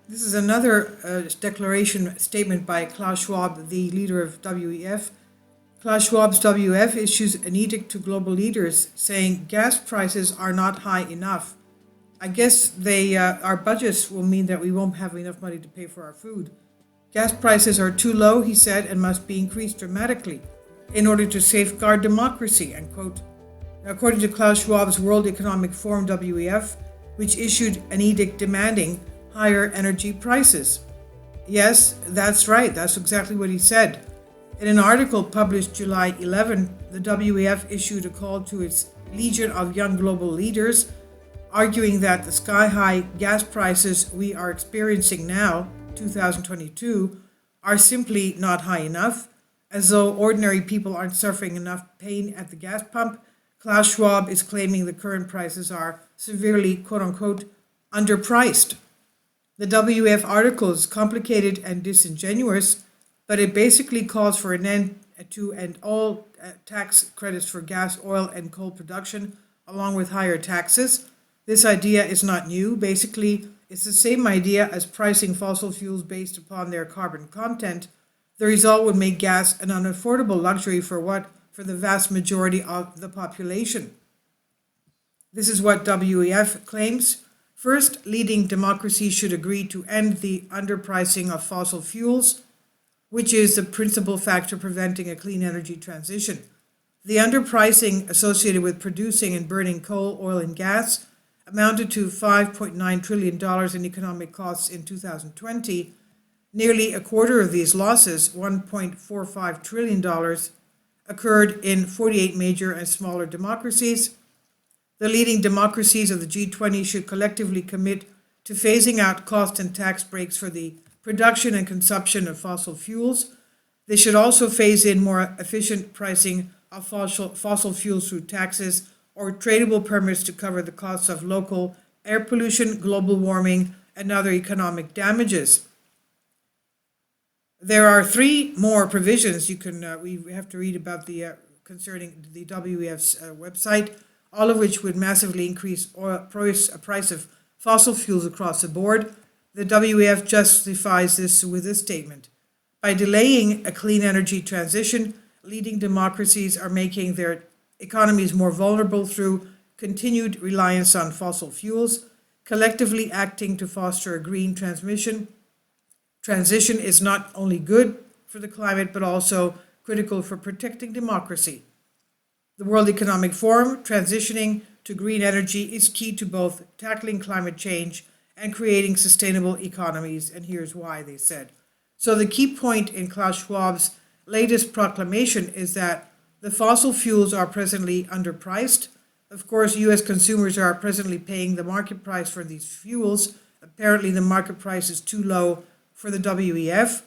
This is another declaration statement by Klaus Schwab, the leader of WEF. Klaus Schwab's WEF issues an edict to global leaders saying gas prices are not high enough. I guess our budgets will mean that we won't have enough money to pay for our food. Gas prices are too low, he said, and must be increased dramatically in order to safeguard democracy, end quote. Now, according to Klaus Schwab's World Economic Forum, WEF, which issued an edict demanding higher energy prices. Yes, that's right. That's exactly what he said. In an article published July 11, the WEF issued a call to its legion of young global leaders, arguing that the sky-high gas prices we are experiencing now, 2022, are simply not high enough. As though ordinary people aren't suffering enough pain at the gas pump, Klaus Schwab is claiming the current prices are severely, quote-unquote, underpriced. The WEF article is complicated and disingenuous, but it basically calls for an end to all tax credits for gas, oil, and coal production, along with higher taxes. This idea is not new. Basically, it's the same idea as pricing fossil fuels based upon their carbon content. The result would make gas an unaffordable luxury for the vast majority of the population. This is what WEF claims. First, leading democracies should agree to end the underpricing of fossil fuels, which is the principal factor preventing a clean energy transition. The underpricing associated with producing and burning coal, oil, and gas amounted to $5.9 trillion in economic costs in 2020. Nearly a quarter of these losses, $1.45 trillion, occurred in 48 major and smaller democracies. The leading democracies of the G20 should collectively commit to phasing out cost and tax breaks for the production and consumption of fossil fuels. They should also phase in more efficient pricing of fossil fuels through taxes or tradable permits to cover the costs of local air pollution, global warming, and other economic damages. There are three more provisions we have to read about concerning the WEF's website, all of which would massively increase price of fossil fuels across the board. The WEF justifies this with this statement. By delaying a clean energy transition, leading democracies are making their economies more vulnerable through continued reliance on fossil fuels, collectively acting to foster a green transition is not only good for the climate, but also critical for protecting democracy. The World Economic Forum, transitioning to green energy is key to both tackling climate change and creating sustainable economies, and here's why, they said. So the key point in Klaus Schwab's latest proclamation is that the fossil fuels are presently underpriced. Of course, U.S. consumers are presently paying the market price for these fuels. Apparently, the market price is too low for the WEF.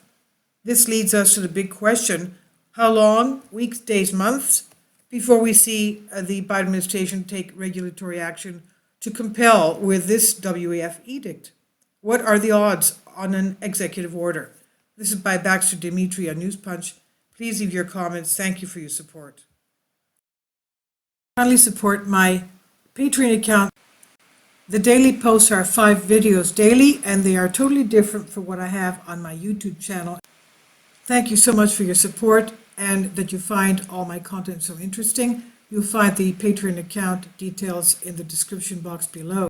This leads us to the big question: how long, weeks, days, months, before we see the Biden administration take regulatory action to compel with this WEF edict? What are the odds on an executive order? This is by Baxter Dimitri on News Punch. Please leave your comments. Thank you for your support. Kindly support my Patreon account. The daily posts are 5 videos daily, and they are totally different from what I have on my YouTube channel. Thank you so much for your support and that you find all my content so interesting. You'll find the Patreon account details in the description box below.